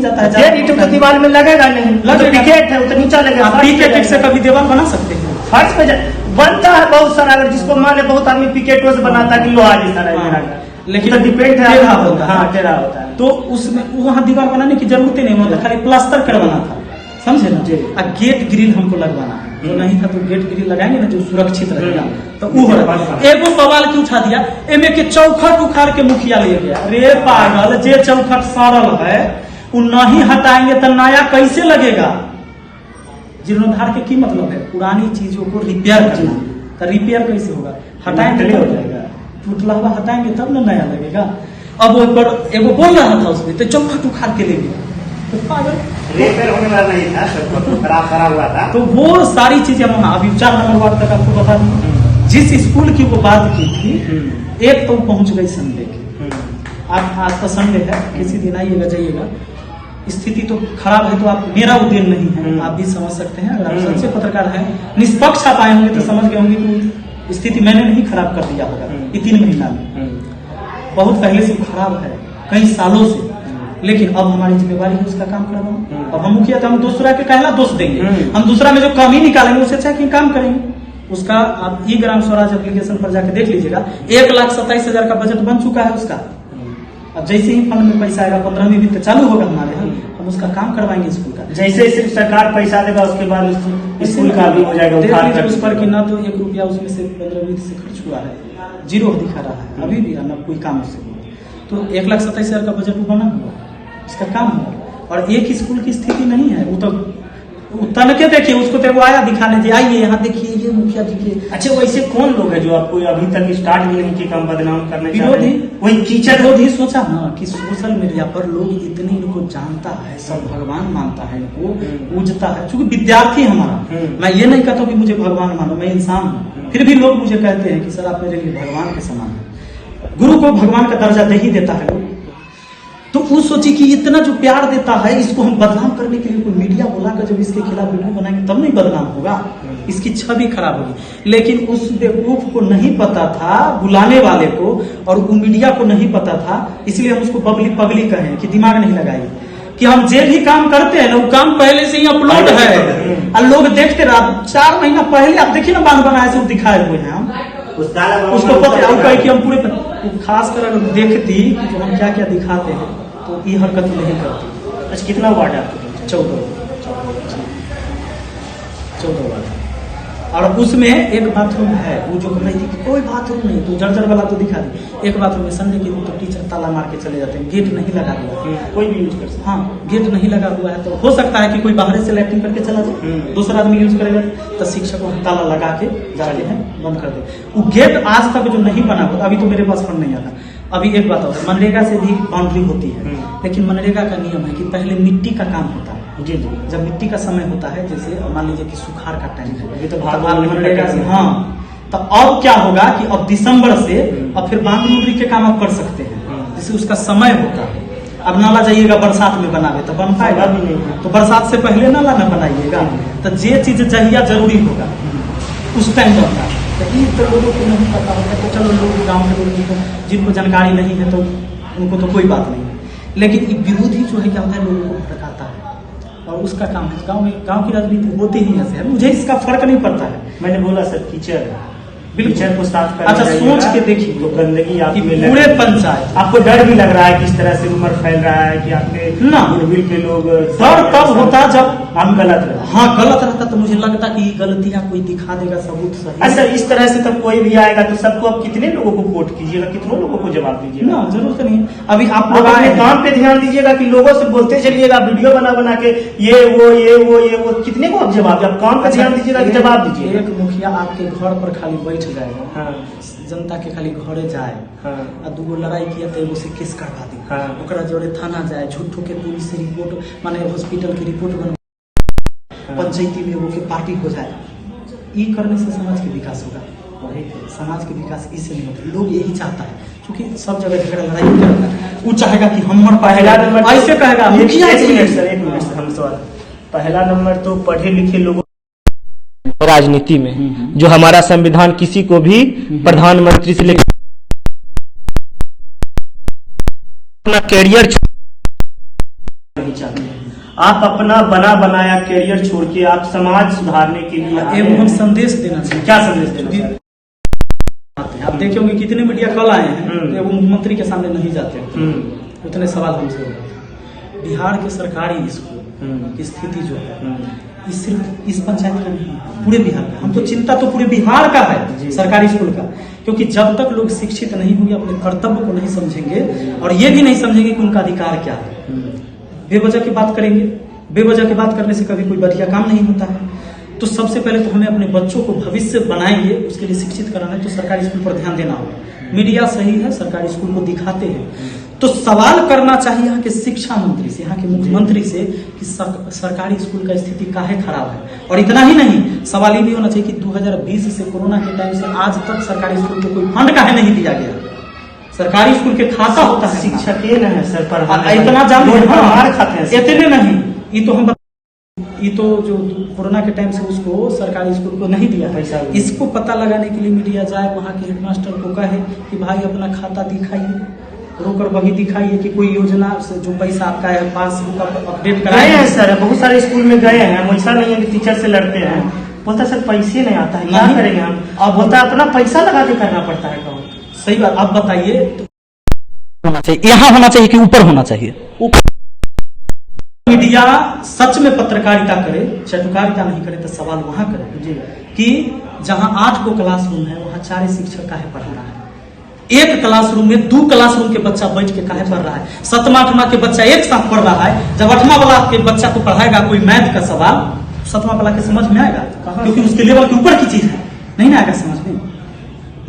ही जाता है। 1.5 ईंट तो दीवार में लगेगा नहीं, विकेट है तो नीचा लगेगा। आप पिकेट से कभी दीवार बना सकते हैं? फर्श पे बनता है बहुत सारा, अगर जिसको मान ले बहुत आदमी पिकेटों से बनाता है कि लोहा जैसा रहेगा, लेकिन तो डिपेंड है, टेढ़ा होता है। हाँ टेढ़ा होता है। तो उसमें वहाँ दीवार बनाने की जरूरत ही नहीं, मतलब खाली प्लास्टर करवाना था, समझे ना। अब गेट ग्रिल हमको लगवाना है, जो नहीं था तो गेट ग्रिल लगाएंगे ना, जो सुरक्षित रहेगा। तो वो एगो सवाल क्यों उठा दिया, एमे के चौखट उखाड़ के मुखिया ले गया। अरे पागल, जे चौखट सड़ल है वो नहीं हटाएंगे तो नया कैसे लगेगा? जीर्णोद्धार के की मतलब है पुरानी चीजों को रिपेयर करना। तो रिपेयर कैसे होगा? हटाएंगे हो जाएगा, टूटला हुआ हटाएंगे तब ना नया लगेगा। अब वो पर एगो बोल रहा था उसमें, तो चौखट उखाड़ के ले गया। तो पागल, रिपेयर होने वाला नहीं था, खराब हुआ था। तो वो सारी चीजें हम अभी 4 नंबर वार्ड तक आपको बता दूं। जिस स्कूल की वो बात की थी, एक तो पहुंच गई संडे की। आज तो संडे है, किसी दिन आइएगा जाइएगा। स्थिति तो खराब है, तो आप, मेरा उद्देश्य नहीं है, आप भी समझ सकते हैं। अगर आप सच्चे पत्रकार हैं, निष्पक्ष आप आए होंगे तो समझ गए होंगे कि स्थिति मैंने नहीं खराब कर दिया होगा ये 3 महीना में। बहुत पहले से खराब है, कई सालों से। लेकिन अब हमारी जिम्मेवारी है उसका काम करवाना। अब हम मुखिया, तो हम दूसरा के कहला दोष देंगे, हम दूसरा में जो कमी निकालेंगे उससे अच्छा कि काम करेंगे। उसका आप ई ग्राम स्वराज एप्लीकेशन पर जाके देख लीजिएगा, 1,27,000 का बजट बन चुका है उसका। अब जैसे ही फंड में पैसा आएगा, 15वीं वित्त चालू होगा हमारे यहाँ, हम उसका काम करवाएंगे स्कूल का। जैसे सिर्फ सरकार पैसा देगा उसके बाद स्कूल का भी हो जाएगा। उस पर कि ना तो 1 रुपया उसमें से 15 वित्त से खर्च हुआ है, 0 दिखा रहा है अभी भी, ना कोई काम उससे हुआ। तो 1,27,000 का बजट बना हुआ, इसका काम हुआ। और एक स्कूल की स्थिति नहीं है, वो तो तनके देखिए, उसको तो वो आया दिखाने दे, आइए यहाँ देखिए ये मुखिया जी के। अच्छा, वैसे कौन लोग है जो आपको अभी तक स्टार्ट भी नहीं किए काम बदनाम करने? विरोधी, वही कीचड़ विरोधी। सोचा ना कि सोशल मीडिया पर लोग इतने इनको जानता है, सब भगवान मानता है, इनको पूजता है। चूंकि विद्यार्थी हमारा, मैं ये नहीं कहता कि मुझे भगवान मानो, मैं इंसान हूँ, फिर भी लोग मुझे कहते हैं कि सर आप मेरे लिए भगवान के समान है। गुरु को भगवान का दर्जा दे ही देता है लोग। तो वो सोची कि इतना जो प्यार देता है, इसको हम बदनाम करने के लिए कोई मीडिया बुलाकर जब इसके खिलाफ वीडियो बनाएंगे तब नहीं बदनाम होगा, इसकी छवि खराब होगी। लेकिन उस बेवकूफ को नहीं पता था, बुलाने वाले को, और वो मीडिया को नहीं पता था, इसलिए हम उसको बबली पगली कहें कि दिमाग नहीं लगाइए कि हम जो भी काम करते हैं ना वो काम पहले से ही अपलोड है और लोग देखते रहा। 4 महीना पहले आप देखिए ना बांध बनाए से दिखाए हुए हैं हम, उसको पता कि हम पूरे, खास कर अगर देखती कि हम क्या क्या दिखाते हैं तो ये हरकत नहीं करती। अच्छा, कितना वार्ड है आपको? 14 वार्ड। और उसमें एक बाथरूम है, वो जो कह रही थी कि कोई बाथरूम नहीं, तो जर्जर वाला तो दिखा दी। एक बाथरूम में संडे के दिन तो टीचर ताला मार के चले जाते हैं, गेट नहीं लगा हुआ, कोई भी यूज कर सकता। हाँ, गेट नहीं लगा हुआ है, तो हो सकता है कि कोई बाहर से लैट्रिन करके चला जाए, दूसरा आदमी यूज करेगा, तो शिक्षक ताला लगा के जाते हैं, बंद कर दे। वो गेट आज तक जो नहीं बना हुआ, अभी तो मेरे पास फंड नहीं आता। अभी एक बात होता है, मनरेगा से भी बाउंड्री होती है, लेकिन मनरेगा का नियम है कि पहले मिट्टी का काम होता है। जी जी, जब मिट्टी का समय होता है, जैसे मान लीजिए कि सुखाड़ का टाइम है, अभी तो मनरेगा से, हाँ, तो अब क्या होगा कि अब दिसंबर से अब फिर बाउंड्री के काम आप कर सकते हैं, जैसे उसका समय होता है। अब नाला जाइएगा बरसात में बनावे तो बन पाएगा भी नहीं, तो बरसात से पहले नाला न बनाइएगा। तो जे चीज जहिया जरूरी होगा उस टाइम बनता है। तो लोगों को नहीं पता होता, तो चलो लोग गाँव के लोग जिनको जानकारी नहीं है तो उनको तो कोई बात नहीं, लेकिन विरोधी जो है क्या होता है, लोगों को भटकाता है और उसका काम है। गांव की राजनीति होती ही ऐसे है, मुझे इसका फर्क नहीं पड़ता है। मैंने बोला सर कीचड़, कीचड़ को साफ करना। अच्छा, सोच के देखिए तो गंदगी आपकी पूरे पंचायत, आपको डर भी लग रहा है किस तरह से उम्र फैल रहा है कि आपके गुडविल के लोग। डर तब होता जब हम गलत रहते। हाँ, गलत रहता तो मुझे लगता कि गलतियां कोई दिखा देगा, सबूत सही। अच्छा, इस तरह से तब कोई भी आएगा तो सबको आप कितने लोगों को वोट कीजिएगा, कितनों लोगों को जवाब दीजिएगा? ना, जरूरत नहीं। अभी आप लोग अपने काम पे ध्यान दीजिएगा कि लोगों से बोलते चलिएगा, वीडियो बना बना के ये वो कितने को आप जवाब, आप काम पे ध्यान दीजिएगा कि जवाब दीजिए। एक मुखिया आपके घर पर खाली बैठ जाएगा, जनता के खाली घरे जाए, और 2 लड़ाई किया तो एगो से केस करवा दी, ओकरा जोड़े थाना जाए, झूठो के पुलिस रिपोर्ट माने हॉस्पिटल की रिपोर्ट बन, पंचायती में वो के पार्टी हो जाए। ये करने से समाज के विकास होगा, समाज के विकास इससे नहीं होता। लोग यही चाहता है, क्योंकि सब जगह झगड़ा लड़ाई करता है, वो चाहेगा कि हम पहला नंबर ऐसे कहेगा। एक मिनट हम सवाल, पहला नंबर तो पढ़े लिखे लोगों राजनीति में, जो हमारा संविधान किसी को भी प्रधानमंत्री से लेकर अपना कैरियर नहीं चाहते हैं। आप अपना बना बनाया कैरियर छोड़ के आप समाज सुधारने के लिए आए एवं हम हैं। संदेश देना चाहिए। क्या संदेश देना चाहिए? आप देखे होंगे कितने मीडिया कल आए हैं तो वो मुख्यमंत्री के सामने नहीं जाते, उतने सवाल हमसे होगा। बिहार के सरकारी स्कूल की स्थिति जो है ये सिर्फ इस पंचायत का नहीं है, पूरे बिहार का। हमको चिंता तो पूरे बिहार का है सरकारी स्कूल का, क्योंकि जब तक लोग शिक्षित नहीं होंगे, अपने कर्तव्य को नहीं समझेंगे और ये भी नहीं समझेंगे कि उनका अधिकार क्या है, बेवजह की बात करेंगे। बेवजह की बात करने से कभी कोई बढ़िया काम नहीं होता है। तो सबसे पहले तो हमें अपने बच्चों को भविष्य बनाएंगे, उसके लिए शिक्षित कराना है तो सरकारी स्कूल पर ध्यान देना होगा। मीडिया सही है, सरकारी स्कूल को दिखाते हैं, तो सवाल करना चाहिए यहाँ के शिक्षा मंत्री से, यहाँ के मुख्यमंत्री से कि सरकारी स्कूल का स्थिति काहे खराब है। और इतना ही नहीं, सवाल ये भी होना चाहिए कि 2020 से कोरोना के टाइम से आज तक सरकारी स्कूल को कोई फंड काहे नहीं दिया गया। सरकारी स्कूल के खाता होता है, शिक्षक ये न है सर पर इतना जान मार खाते हैं। इतने नहीं, ये तो जो कोरोना के टाइम से उसको सरकारी स्कूल को नहीं दिया पैसा, इसको पता लगाने के लिए मीडिया जाए, वहाँ के हेडमास्टर को कहे कि भाई अपना खाता दिखाइए, रोकर बही दिखाइए कि कोई योजना से जो पैसा आपका है पासबुक अपडेट कराए हैं। सर बहुत सारे स्कूल में गए हैं, हम ऐसा नहीं है कि टीचर से लड़ते हैं, बोलता सर पैसे नहीं आता है, क्या करेंगे हम। अब बोलता है अपना पैसा लगा के करना पड़ता है काम। सही बात, आप बताइए। होना चाहिए, यहाँ होना चाहिए कि ऊपर होना चाहिए। मीडिया सच में पत्रकारिता करे, चटुकारिता नहीं करे, तो सवाल वहां करे कि जहां 8 को क्लासरूम है वहां 4 शिक्षक काहे पढ़ा रहा है, एक क्लासरूम में 2 क्लासरूम के बच्चा बैठ के काहे पढ़ रहा है, 7वां 8वां के बच्चा एक साथ पढ़ रहा है। जब 8वां वाला के बच्चा को पढ़ाएगा कोई मैथ का सवाल, 7वां वाला के समझ में आएगा, क्योंकि उसके लेवल के ऊपर की चीज है, नहीं आएगा समझ में।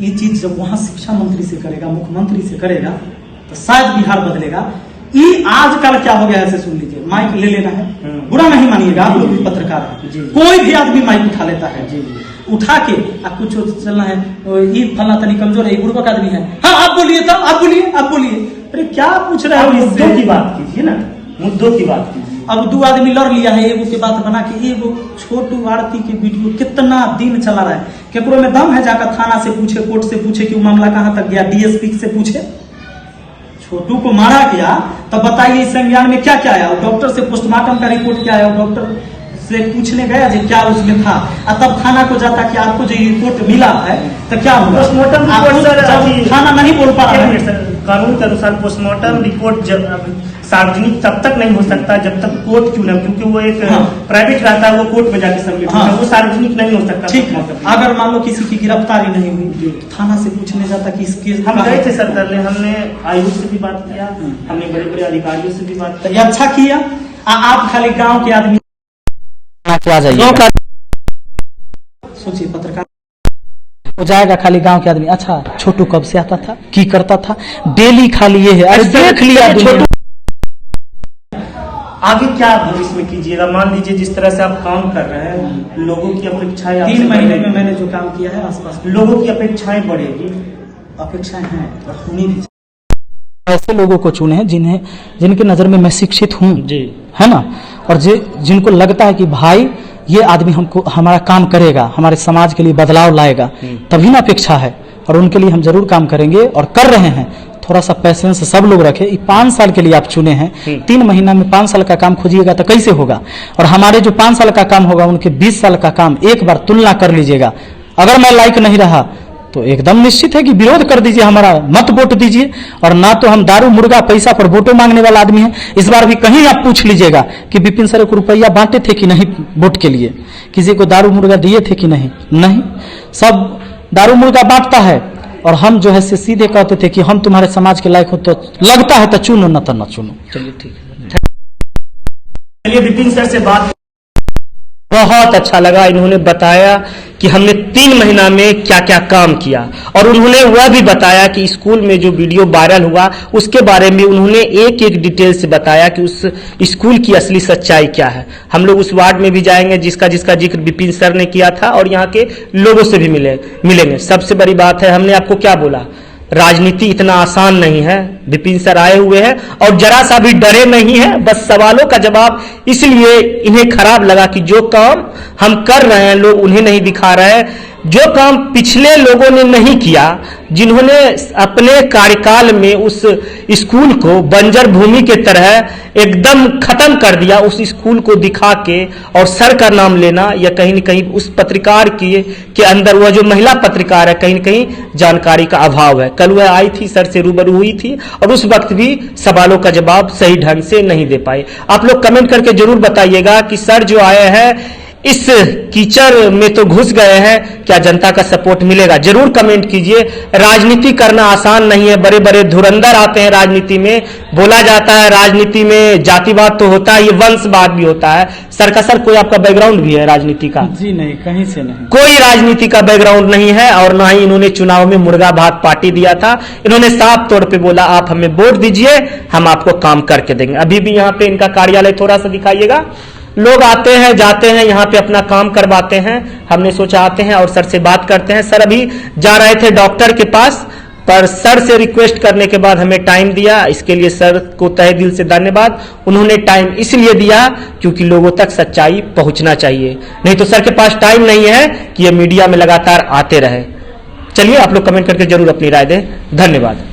ये चीज जब वहां शिक्षा मंत्री से करेगा, मुख्यमंत्री से करेगा, तो शायद बिहार बदलेगा। ये आजकल क्या हो गया है, सुन लीजिए, माइक ले लेना है, बुरा नहीं मानिएगा, आप लोग भी पत्रकार हैं, कोई भी आदमी माइक उठा लेता है, उठा के आप कुछ चलना है, ये फलना तनी कमजोर है, बुर्बक आदमी है, हाँ आप बोलिए, तब आप बोलिए, आप बोलिए। अरे क्या पूछ रहे हो, मुद्दों की बात कीजिए ना, मुद्दों की बात कीजिए। अब 2 आदमी लड़ लिया है, एगो के बात बना के, एगो छोटू आरती के वीडियो कितना दिन चला रहा है। केकरो में दम है जाकर थाना से पूछे, कोर्ट से पूछे कि वो मामला कहाँ तक गया, डीएसपी से पूछे। छोटू को मारा गया, तब बताइए इस संज्ञान में क्या क्या आया, डॉक्टर से पोस्टमार्टम का रिपोर्ट क्या आया, डॉक्टर से पूछने गया जो क्या उसमें था, और तब थाना को जाता कि आपको जो रिपोर्ट मिला है तो क्या हुआ। पोस्टमार्टम रिपोर्ट थाना नहीं बोल पा रहा है, कानून के अनुसार पोस्टमार्टम रिपोर्ट सार्वजनिक तब तक नहीं हो सकता जब तक कोर्ट क्यों ना, क्योंकि वो एक प्राइवेट रहता है, वो कोर्ट में जाके सबमिट होता है, वो सार्वजनिक नहीं हो सकता। ठीक है, अगर मान लो किसी की गिरफ्तारी नहीं हुई, थाना से पूछने जाता कि इसके हम गए थे सर करने, हमने आयुष से भी बात किया, हमने बड़े बड़े अधिकारियों से भी बात किया, ये अच्छा किया। आप खाली गाँव के आदमी आ जाइए, सोचिए, पत्रकार हो जाएगा खाली गांव के आदमी। अच्छा छोटू कब से आता था, की करता था, डेली खाली ये है, अरे देख लिया छोटू। आगे क्या भविष्य में कीजिएगा? मान लीजिए जिस तरह से आप काम कर रहे हैं, लोगों की अपेक्षाएं 3 महीने में मैंने जो काम किया है आसपास लोगों की अपेक्षाएं बढ़ेगी, अपेक्षाएं हैं और होनी भी। ऐसे लोगों को चुने हैं जिनकी नजर में मैं शिक्षित हूँ, है ना, और जिनको लगता है कि भाई ये आदमी हमको हमारा काम करेगा, हमारे समाज के लिए बदलाव लाएगा, तभी ना अपेक्षा है, और उनके लिए हम जरूर काम करेंगे और कर रहे हैं। थोड़ा सा पैसेंस सब लोग रखे। 5 साल के लिए आप चुने हैं, 3 महीना में 5 साल का काम खोजिएगा तो कैसे होगा। और हमारे जो 5 साल का काम होगा उनके 20 साल का काम एक बार तुलना कर लीजिएगा। अगर मैं लायक नहीं रहा तो एकदम निश्चित है कि विरोध कर दीजिए, हमारा मत वोट दीजिए। और ना तो हम दारू मुर्गा पैसा पर वोटों मांगने वाला आदमी है। इस बार भी कहीं आप पूछ लीजिएगा कि विपिन सर को रुपया बांटे थे कि नहीं वोट के लिए, किसी को दारू मुर्गा दिए थे कि नहीं, नहीं, सब दारू मुर्गा बांटता है। और हम जो है से सीधे कहते थे कि हम तुम्हारे समाज के लायक हो तो लगता है तो चुनो, न तो न चुनो। चलिए ठीक है, चलिए विपिन सर से बात बहुत अच्छा लगा। इन्होंने बताया कि हमने 3 महीना में क्या क्या काम किया, और उन्होंने वह भी बताया कि स्कूल में जो वीडियो वायरल हुआ उसके बारे में उन्होंने एक एक डिटेल से बताया कि उस स्कूल की असली सच्चाई क्या है। हम लोग उस वार्ड में भी जाएंगे जिसका जिक्र विपिन सर ने किया था, और यहाँ के लोगों से भी मिलेंगे। सबसे बड़ी बात है, हमने आपको क्या बोला, राजनीति इतना आसान नहीं है। विपिन सर आए हुए हैं और जरा सा भी डरे नहीं है, बस सवालों का जवाब। इसलिए इन्हें खराब लगा कि जो काम हम कर रहे हैं लोग उन्हें नहीं दिखा रहे हैं। जो काम पिछले लोगों ने नहीं किया, जिन्होंने अपने कार्यकाल में उस स्कूल को बंजर भूमि के तरह एकदम खत्म कर दिया, उस स्कूल को दिखा के और सर का नाम लेना, या कहीं न कहीं उस पत्रकार के अंदर वह जो महिला पत्रकार है कहीं न कहीं जानकारी का अभाव है। कल वह आई थी, सर से रूबरू हुई थी और उस वक्त भी सवालों का जवाब सही ढंग से नहीं दे पाए। आप लोग कमेंट करके जरूर बताइएगा कि सर जो आए हैं इस कीचड़ में तो घुस गए हैं, क्या जनता का सपोर्ट मिलेगा? जरूर कमेंट कीजिए। राजनीति करना आसान नहीं है, बड़े बड़े धुरंधर आते हैं राजनीति में। बोला जाता है राजनीति में जातिवाद तो होता है, ये वंशवाद भी होता है। सर का सर कोई आपका बैकग्राउंड भी है राजनीति का? जी नहीं, कहीं से नहीं, कोई राजनीति का बैकग्राउंड नहीं है और ना ही इन्होंने चुनाव में मुर्गा भात पार्टी दिया था। इन्होंने साफ तौर पे बोला आप हमें वोट दीजिए, हम आपको काम करके देंगे। अभी भी यहाँ पे इनका कार्यालय थोड़ा सा दिखाइएगा, लोग आते हैं जाते हैं, यहाँ पे अपना काम करवाते हैं। हमने सोचा आते हैं और सर से बात करते हैं। सर अभी जा रहे थे डॉक्टर के पास, पर सर से रिक्वेस्ट करने के बाद हमें टाइम दिया, इसके लिए सर को तहे दिल से धन्यवाद। उन्होंने टाइम इसलिए दिया क्योंकि लोगों तक सच्चाई पहुंचना चाहिए, नहीं तो सर के पास टाइम नहीं है कि ये मीडिया में लगातार आते रहे। चलिए आप लोग कमेंट करके जरूर अपनी राय दें। धन्यवाद।